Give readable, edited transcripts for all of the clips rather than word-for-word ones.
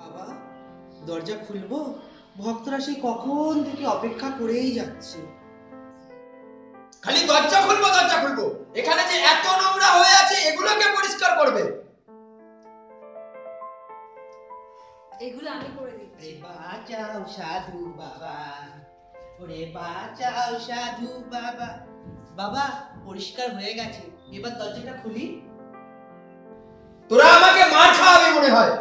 বাবা দরজা খুলবো? ভক্তরা সেই কখন থেকে অপেক্ষা করেই যাচ্ছে। খালি দরজা খুলবো, এখানে যে এত নোংরা হয়ে আছে এগুলোকে পরিষ্কার করবে। এগুলো আমি করে দিচ্ছি। বাঁচাও সাধু বাবা, ওরে বাঁচাও সাধু বাবা। বাবা পরিষ্কার হয়ে গেছে, এবার দরজাটা খুলি। তোরা আমাকে মার খাওয়াবি মনে হয়।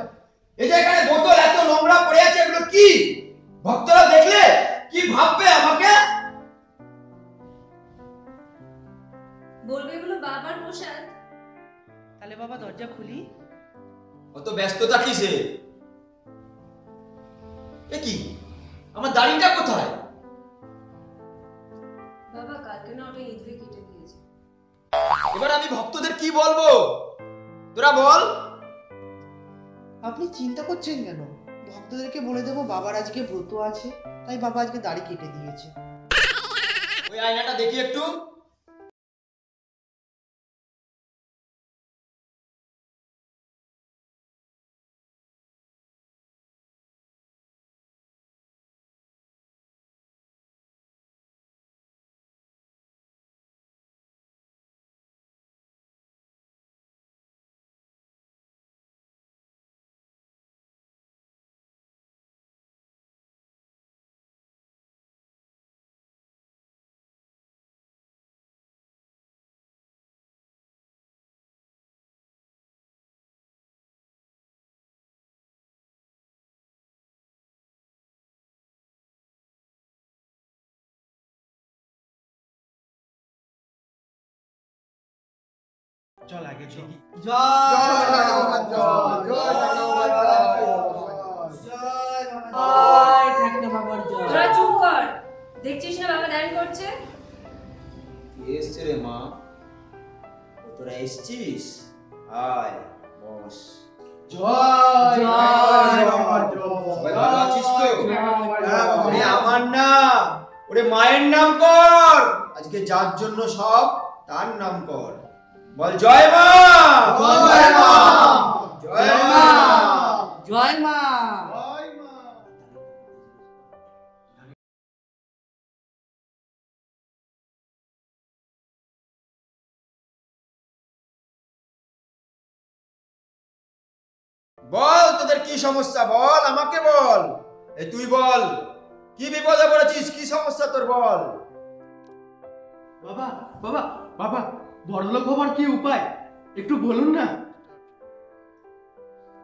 এই যে এখানে বোতল এত নোংরা পড়ে আছে, এগুলো কি? ভক্তরা দেখলে কি ভাববে আমাকে? বলবে এগুলো বাবার প্রসাদ। তাহলে বাবা দরজা খুলি। অত ব্যস্ততা কিসে? এ কি, আমার দাড়িটা কোথায়? বাবা কালকে না ওটা ইঁদুরে কেটে দিয়েছে। এবার আমি ভক্তদের কি বলবো? তোরা বল। আপনি চিন্তা করছেন কেন? ভক্তদেরকে বলে দেবো বাবার আজকে ব্রত আছে, তাই বাবা আজকে দাড়ি কেটে দিয়েছে। ওই আয়নাটা দেখি একটু। চল আগে চল। তোরা চুপ কর, দেখছিস না বাবা ধ্যান করছে। এসছে রে মা, তোরা এসছিস? আয় বস। জয় সবাই ভালো আছিস তো? ওরে আমার নাম, ওরে মায়ের নাম কর। আজকে যার জন্য সব তার নাম কর। বল জয় মা, জয় মা, জয় মা, জয় মা। বল তোদের কি সমস্যা, বল আমাকে বল। এই তুই বল, কি বিপদে পড়েছিস, কি সমস্যা তোর বল। বাবা বাবা বাবা বড়লোক হবার কি উপায় একটু বলুন না।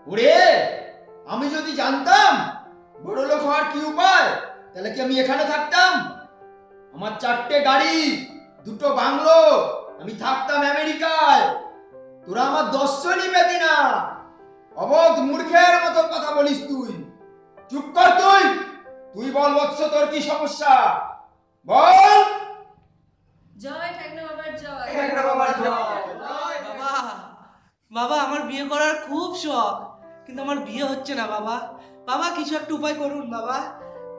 ওরে আমি যদি জানতাম বড়লোক হওয়ার কি উপায়, তাহলে কি আমি এখানে থাকতাম? আমার 4টে গাড়ি, 2টো বাংলো, আমি থাকতাম আমেরিকায়। তোরা আমার দর্শনই নিবেদি না। অবধ মূর্খের মতো কথা বলিস তুই। চুপ কর তুই। তুই বল বৎস, তোর কি সমস্যা বল। জয় ঠাকুর বাবার জয়। বাবা বাবা আমার বিয়ে করার খুব শখ, কিন্তু আমার বিয়ে হচ্ছে না বাবা। বাবা কিছু একটা উপায় করুন বাবা,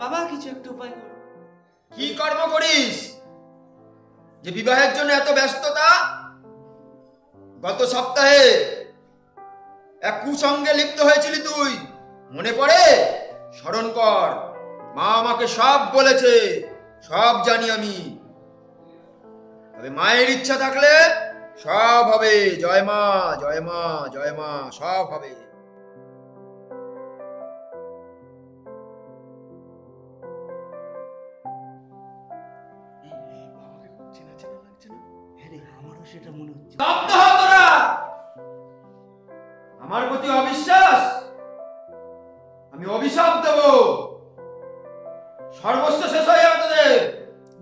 বাবা কিছু একটা উপায় করুন। কি কর্ম করিস যে বিবাহের জন্য এত ব্যস্ততা? গত সপ্তাহে এক কুসঙ্গে লিপ্ত হয়েছিলি তুই, মনে পড়ে? স্মরণ কর। মা আমাকে সব বলেছে, সব জানি আমি। তবে মায়ের ইচ্ছা থাকলে সব হবে। জয় মা, জয় মা, জয় মা, সব হবে। আমারও সেটা মনে হচ্ছে। স্তব্ধ হ তোরা। আমার প্রতি অবিশ্বাস, আমি অভিশাপ দেব। সর্বস্ব শেষ হয়ে যাবে তোদের।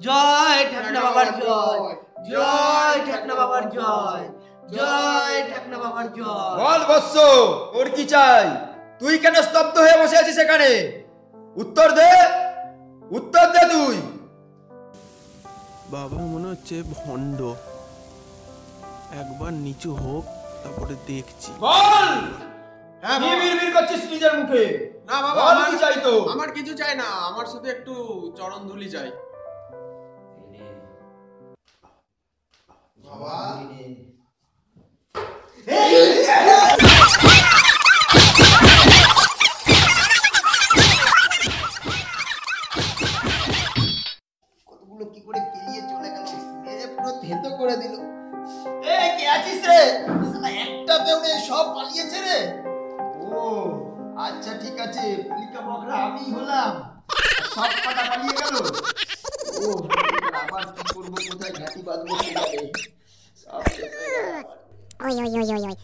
জয় ঠাকুর বাবার জয়, জয় ঠাকুর বাবার জয়, জয় ঠাকুর বাবার জয়। বল বৎস, তোর কি চাই? তুই কেন স্তব্ধ হয়ে বসে আছিস এখানে? উত্তর দে, উত্তর দে তুই। বাবা মনে হচ্ছে ভণ্ড, একবার নিচু হোক তারপরে দেখছি। বল। হ্যাঁ কি বাবা। বিড়বিড় করছিস নিজের মুখে? না বাবা, বল কি চাই তো? আমার কিছু চাই না, আমার শুধু একটু চরণ ধুলি চাই। বাবা থেতো করে দিল। এ কে আছিস রে? শালা একটা বেউড়ে সব পালিয়েছে রে। ও আচ্ছা ঠিক আছে, পুলিকা বকরা আমি হলাম, সব কটা পালিয়ে গেল। ও আবার কি করবো, কোথায় ঘাটি বাঁধবো, সব শেষ হয়ে গেল আমার।